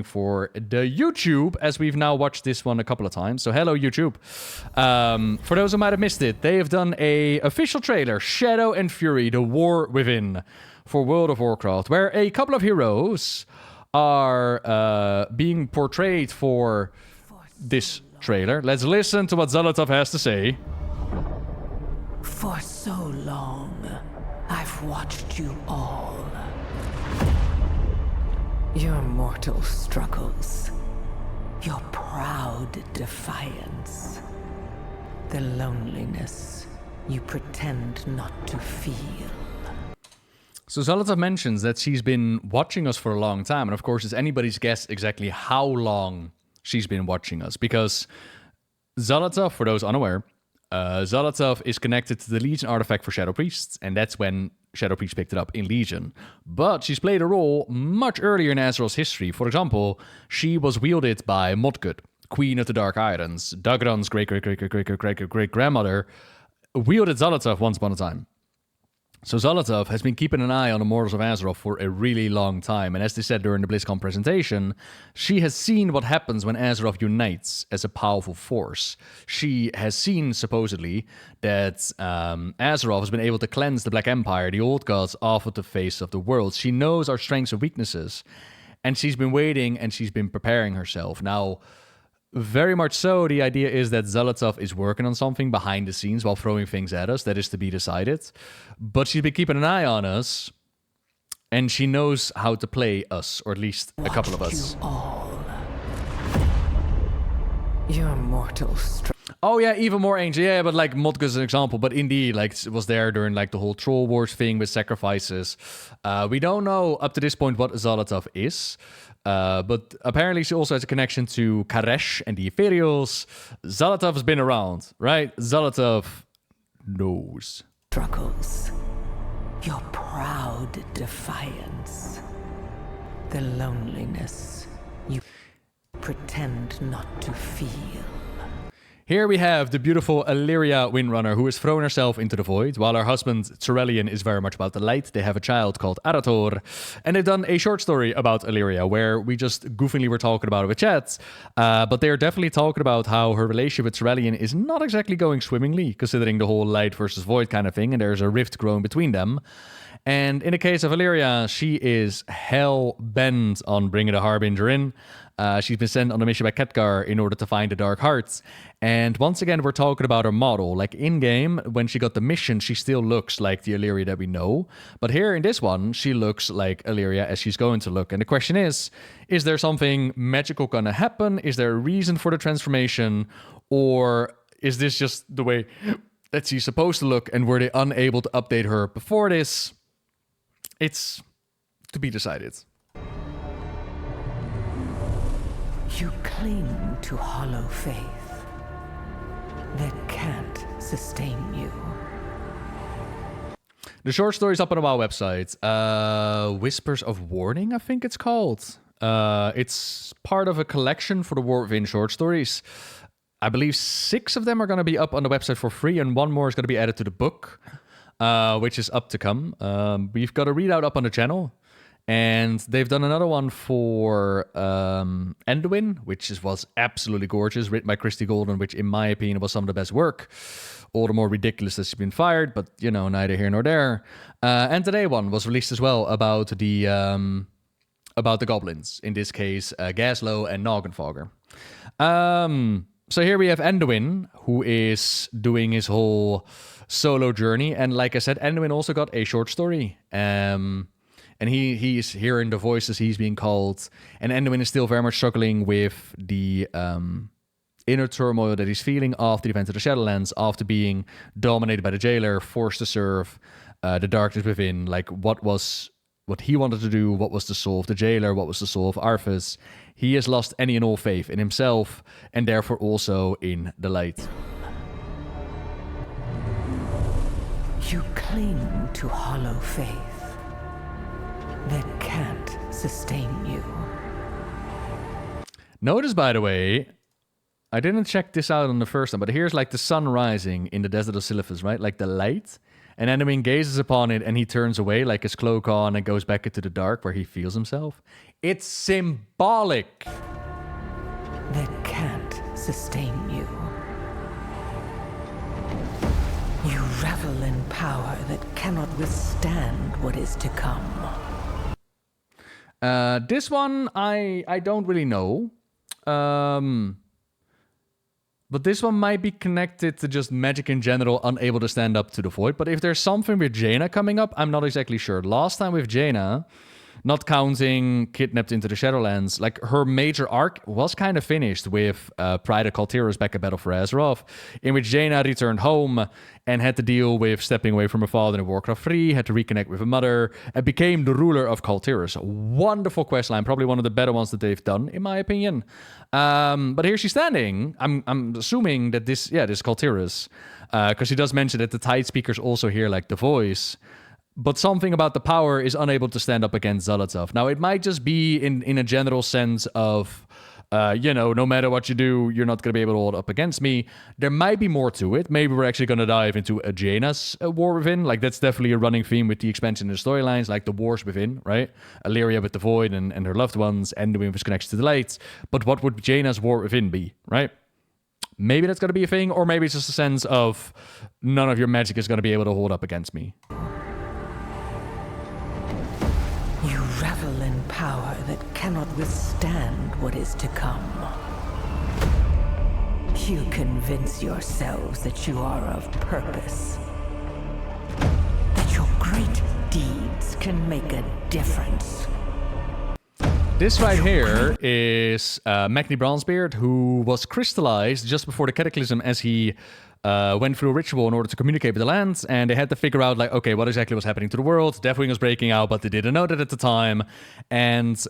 recording for the YouTube, as we've now watched this one a couple of times. So hello, YouTube. For those who might have missed it, they have done a official trailer, Shadow and Fury, The War Within, for World of Warcraft, where a couple of heroes are being portrayed for this trailer. Let's listen to what Xal'atath has to say. For so long, I've watched you all. Your mortal struggles, your proud defiance, the loneliness you pretend not to feel. So Xal'atath mentions that she's been watching us for a long time, and of course it's anybody's guess exactly how long she's been watching us, because Xal'atath, for those unaware, Xal'atath is connected to the Legion artifact for Shadow Priests, and that's when Shadow Priests picked it up in Legion. But she's played a role much earlier in Azeroth's history. For example, she was wielded by Modgud, Queen of the Dark Islands. Dagran's great-great-great-great-great-great-grandmother wielded Xal'atath once upon a time. So Xal'atath has been keeping an eye on the mortals of Azeroth for a really long time, and as they said during the BlizzCon presentation, she has seen what happens when Azeroth unites as a powerful force. She has seen, supposedly, that Azeroth has been able to cleanse the Black Empire, the old gods, off of the face of the world. She knows our strengths and weaknesses, and she's been waiting and she's been preparing herself. Now, very much so, the idea is that Xal'atath is working on something behind the scenes while throwing things at us. That is to be decided. But she's been keeping an eye on us, and she knows how to play us, or at least a couple of us. You all. Your mortal Oh yeah, even more ancient. Yeah, but like Modgud is an example. But indeed, like, it was there during like the whole Troll Wars thing with sacrifices. We don't know up to this point what Xal'atath is. But apparently she also has a connection to Karesh and the Ethereals. Xal'atath has been around, right? Xal'atath knows. struggles, your proud defiance, the loneliness you pretend not to feel. Here we have the beautiful Alleria Windrunner, who has thrown herself into the void, while her husband, Thrall, is very much about the light. They have a child called Arator, and they've done a short story about Alleria, where we just goofingly were talking about it with chat, but they're definitely talking about how her relationship with Thrall is not exactly going swimmingly, considering the whole light versus void kind of thing, and there's a rift growing between them. And in the case of Alleria, she is hell-bent on bringing the Harbinger in. She's been sent on a mission by Khadgar in order to find the Dark Hearts. And once again, we're talking about her model. Like in-game, when she got the mission, she still looks like the Alleria that we know. But here in this one, she looks like Alleria as she's going to look. And the question is there something magical going to happen? Is there a reason for the transformation? Or is this just the way that she's supposed to look? And were they unable to update her before this? It's to be decided. You cling to hollow faith that can't sustain you. The short story's up on the WoW website. Whispers of Warning, I think it's called. It's part of a collection for the War Within short stories. I believe 6 of them are going to be up on the website for free, and 1 more is going to be added to the book, which is up to come. We've got a readout up on the channel. And they've done another one for Anduin, which was absolutely gorgeous, written by Christy Golden, which in my opinion was some of the best work. All the more ridiculous that she's been fired, but you know, neither here nor there. And today one was released as well about the goblins, in this case Gaslow and Noggenfogger. So here we have Anduin, who is doing his whole solo journey, and like I said, Anduin also got a short story. And he's hearing the voices he's being called. And Anduin is still very much struggling with the inner turmoil that he's feeling after the event of the Shadowlands, after being dominated by the jailer, forced to serve the darkness within. Like, what he wanted to do, what was the soul of the jailer, what was the soul of Arthas. He has lost any and all faith in himself, and therefore also in the light. You cling to hollow faith that can't sustain you. Notice, by the way, I didn't check this out on the first one, but here's like the sun rising in the desert of Silithus, right? Like the light. And Anduin gazes upon it and he turns away like his cloak on and goes back into the dark where he feels himself. It's symbolic. That can't sustain you. You revel in power that cannot withstand what is to come. This one, I don't really know. But this one might be connected to just magic in general, unable to stand up to the void. But if there's something with Jaina coming up, I'm not exactly sure. Last time with Jaina, not counting Kidnapped into the Shadowlands, like her major arc was kind of finished with Pride of Kaltyrus back at Battle for Azeroth, in which Jaina returned home and had to deal with stepping away from her father in Warcraft 3, had to reconnect with her mother, and became the ruler of Kaltyrus. Wonderful questline, probably one of the better ones that they've done, in my opinion. But here she's standing. I'm assuming that this Kaltyrus, because she does mention that the Tide Speakers also hear like the voice. But something about the power is unable to stand up against Xal'atath. Now, it might just be in a general sense of, no matter what you do, you're not going to be able to hold up against me. There might be more to it. Maybe we're actually going to dive into a Jaina's war within. Like, that's definitely a running theme with the expansion and the storylines, like the wars within, right? Alleria with the void and her loved ones, Anduin with his connection to the light. But what would Jaina's war within be, right? Maybe that's going to be a thing, or maybe it's just a sense of none of your magic is going to be able to hold up against me. You revel in power that cannot withstand what is to come. You convince yourselves that you are of purpose. That your great deeds can make a difference. This right here is Magni Bronzebeard, who was crystallized just before the Cataclysm as he went through a ritual in order to communicate with the lands, and they had to figure out, like, okay, what exactly was happening to the world. Deathwing was breaking out, but they didn't know that at the time, and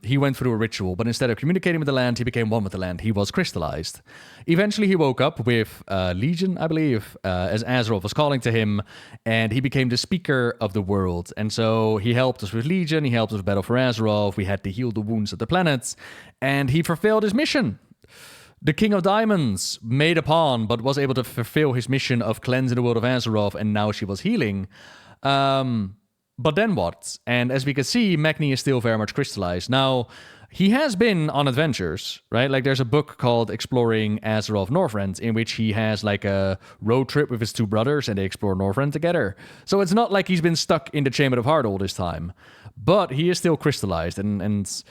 he went through a ritual, but instead of communicating with the land, he became one with the land. He was crystallized. Eventually, he woke up with Legion, I believe, as Azeroth was calling to him, and he became the speaker of the world. And so he helped us with Legion, he helped us with Battle for Azeroth, we had to heal the wounds of the planets, and he fulfilled his mission. The King of Diamonds made a pawn, but was able to fulfill his mission of cleansing the world of Azeroth, and now she was healing. But then what? And as we can see, Magni is still very much crystallized. Now, he has been on adventures, right? Like, there's a book called Exploring Azeroth Northrend, in which he has, like, a road trip with his two brothers, and they explore Northrend together. So it's not like he's been stuck in the Chamber of Heart all this time. But he is still crystallized, and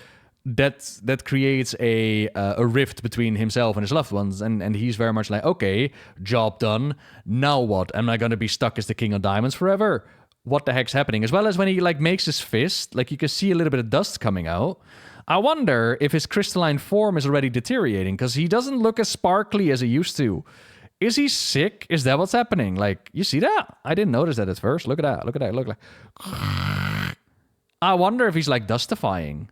that creates a rift between himself and his loved ones, and he's very much like, okay, job done. Now what? Am I going to be stuck as the King of Diamonds forever? What the heck's happening? As well as when he like makes his fist, like you can see a little bit of dust coming out. I wonder if his crystalline form is already deteriorating, because he doesn't look as sparkly as he used to. Is he sick? Is that what's happening? Like, you see that? I didn't notice that at first. Look at that. Look at that. Look like. I wonder if he's like dustifying.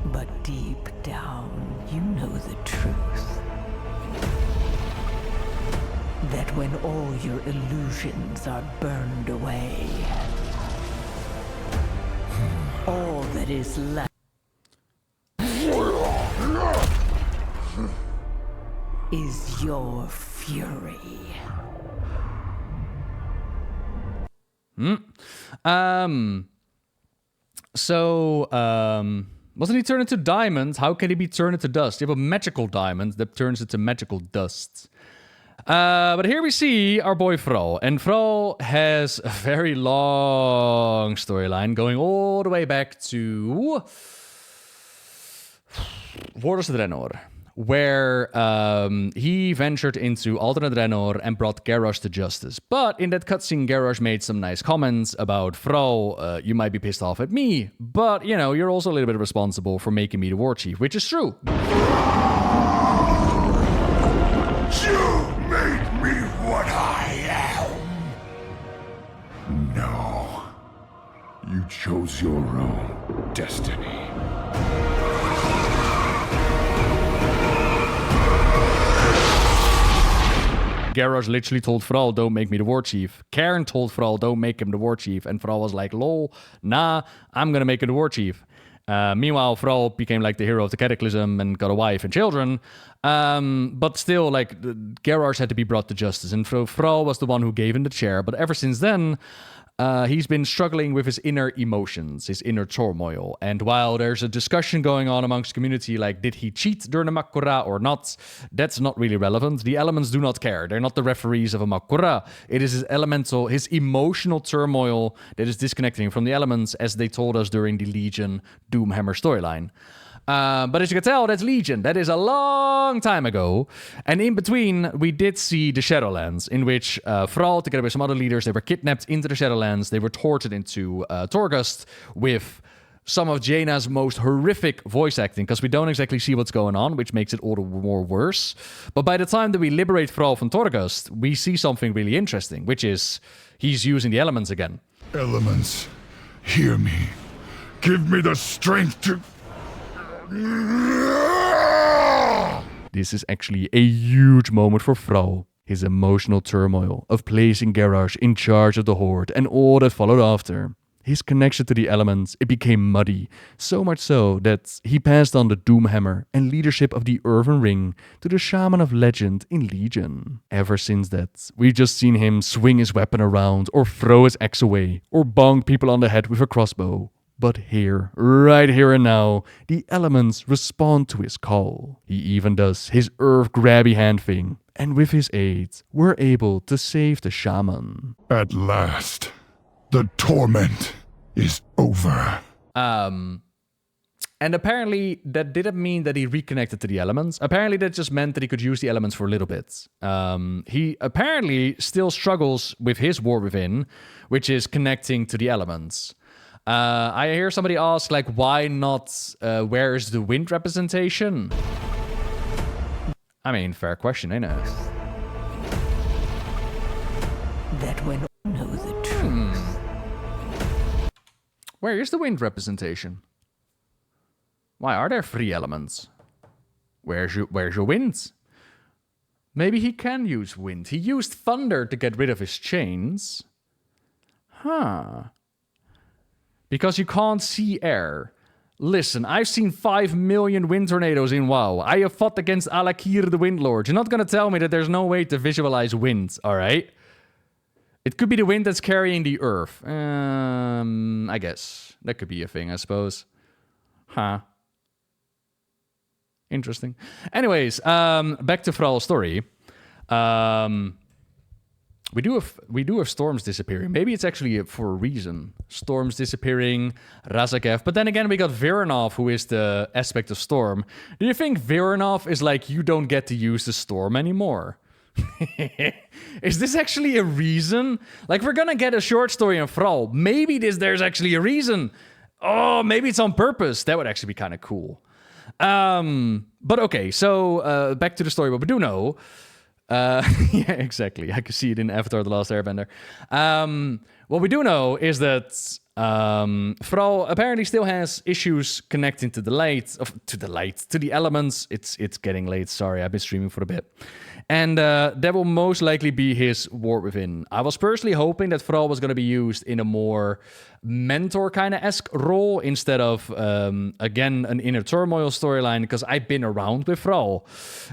But deep down, you know the truth. That when all your illusions are burned away, all that is left is your fury. Wasn't he turned into diamonds? How can he be turned into dust? You have a magical diamond that turns into magical dust. But here we see our boy Thrall. And Thrall has a very long storyline going all the way back to Waters of Draenor, where he ventured into alternate Draenor and brought Garrosh to justice. But in that cutscene, Garrosh made some nice comments about Thrall. You might be pissed off at me, but, you know, you're also a little bit responsible for making me the war chief, which is true. You made me what I am. No. You chose your own destiny. Garrosh literally told Thrall, don't make me the war chief. Cairn told Thrall, don't make him the war chief. And Thrall was like, lol, nah, I'm gonna make him the war chief. Meanwhile, Thrall became like the hero of the Cataclysm and got a wife and children. But still, like, Gerarch had to be brought to justice. And Thrall was the one who gave him the chair. But ever since then, he's been struggling with his inner emotions, his inner turmoil. And while there's a discussion going on amongst the community, like, did he cheat during the Mak'gora or not? That's not really relevant. The elements do not care. They're not the referees of a Mak'gora. It is his elemental, his emotional turmoil that is disconnecting from the elements, as they told us during the Legion Doomhammer storyline. But as you can tell, that's Legion. That is a long time ago. And in between, we did see the Shadowlands, in which Thrall, together with some other leaders, they were kidnapped into the Shadowlands. They were tortured into Torghast with some of Jaina's most horrific voice acting, because we don't exactly see what's going on, which makes it all the more worse. But by the time that we liberate Thrall from Torghast, we see something really interesting, which is he's using the elements again. Elements, hear me. Give me the strength to... This is actually a huge moment for Thrall. His emotional turmoil of placing Gerarch in charge of the Horde and all that followed after. His connection to the elements, it became muddy, so much so that he passed on the Doomhammer and leadership of the Earthen Ring to the Shaman of Legend in Legion. Ever since that, we've just seen him swing his weapon around or throw his axe away or bonk people on the head with a crossbow. But here, right here and now, the elements respond to his call. He even does his earth grabby hand thing, and with his aid, we're able to save the shaman. At last, the torment is over. And apparently that didn't mean that he reconnected to the elements. Apparently that just meant that he could use the elements for a little bit. He apparently still struggles with his war within, which is connecting to the elements. I hear somebody ask, like, why not, where is the wind representation? I mean, fair question, ain't it? That when all know the truth. Where is the wind representation? Why are there 3 elements? Where's your wind? Maybe he can use wind. He used thunder to get rid of his chains. Huh. Because you can't see air. Listen, I've seen 5 million wind tornadoes in WoW. I have fought against Alakir the Windlord. You're not going to tell me that there's no way to visualize wind, alright? It could be the wind that's carrying the earth. I guess. That could be a thing, I suppose. Huh. Interesting. Anyways, back to Thrall's story. We do have storms disappearing. Maybe it's actually for a reason. Storms disappearing, Razaketh. But then again, we got Virenov, who is the aspect of storm. Do you think Virenov is like, you don't get to use the storm anymore? Is this actually a reason? Like, we're gonna get a short story on Thrall. Maybe there's actually a reason. Oh, maybe it's on purpose. That would actually be kind of cool. But okay, so back to the story. What we do know... yeah, exactly. I could see it in Avatar: The Last Airbender. What we do know is that Thrall apparently still has issues connecting to the elements. It's getting late. Sorry, I've been streaming for a bit. And that will most likely be his war within. I was personally hoping that Thrall was going to be used in a more mentor kind of esque role instead of, again, an inner turmoil storyline, because I've been around with Thrall.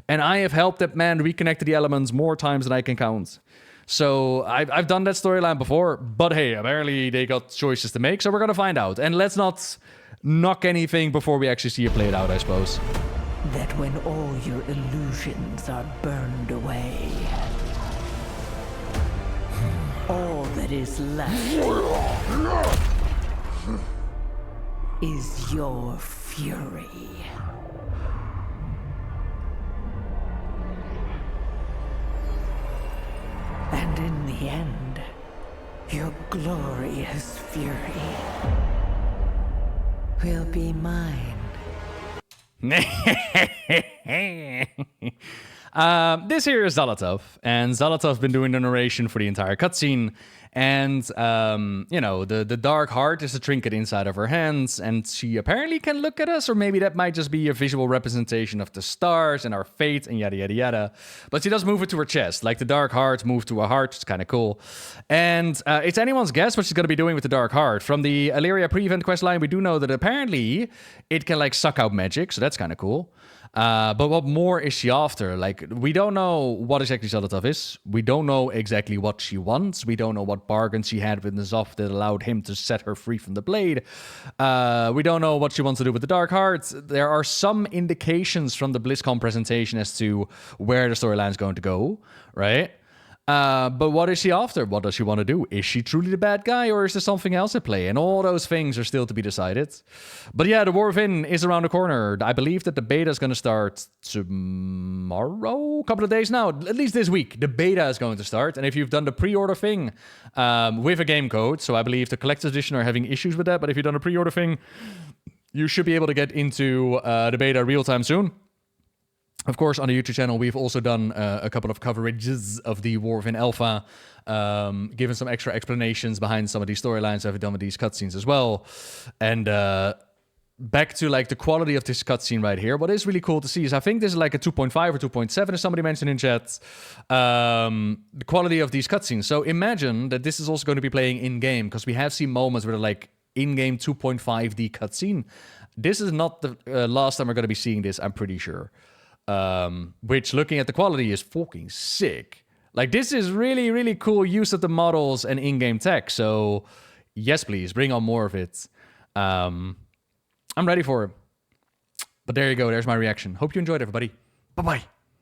And I have helped that man reconnect to the elements more times than I can count. So I've done that storyline before, but hey, apparently they got choices to make, so we're going to find out. And let's not knock anything before we actually see it played out, I suppose. That when all your illusions are burned away, all that is left is your fury. And in the end, your glorious fury will be mine. This here is Xal'atath, and Xal'atath's been doing the narration for the entire cutscene. And, the dark heart is a trinket inside of her hands, and she apparently can look at us, or maybe that might just be a visual representation of the stars and our fate and yada, yada, yada. But she does move it to her chest, like the dark heart moved to her heart. It's kind of cool. And it's anyone's guess what she's going to be doing with the dark heart. From the Alleria pre-event questline, we do know that apparently it can, suck out magic, so that's kind of cool. But what more is she after? We don't know what exactly Xal'atath is. We don't know exactly what she wants. We don't know what bargain she had with N'Zoth that allowed him to set her free from the blade. We don't know what she wants to do with the Dark Heart. There are some indications from the BlizzCon presentation as to where the storyline is going to go, right? But what is she after? What does she want to do? Is she truly the bad guy, or is there something else at play? And all those things are still to be decided. But yeah, the War of Wrynn is around the corner. I believe that the beta is going to start tomorrow, a couple of days now, at least this week. The beta is going to start. And if you've done the pre-order thing with a game code, so I believe the collector's edition are having issues with that, but if you've done a pre-order thing, you should be able to get into the beta real time soon. Of course, on the YouTube channel, we've also done a couple of coverages of the War of Wrynn Alpha, given some extra explanations behind some of these storylines I've done with these cutscenes as well. And back to the quality of this cutscene right here. What is really cool to see is I think this is a 2.5 or 2.7, as somebody mentioned in chat. The quality of these cutscenes. So imagine that this is also going to be playing in-game, because we have seen moments where they're in-game 2.5D cutscene. This is not the last time we're going to be seeing this, I'm pretty sure. Which, looking at the quality, is fucking sick. This is really, really cool use of the models and in-game tech. So, yes, please, bring on more of it. I'm ready for it. But there you go. There's my reaction. Hope you enjoyed, everybody. Bye-bye.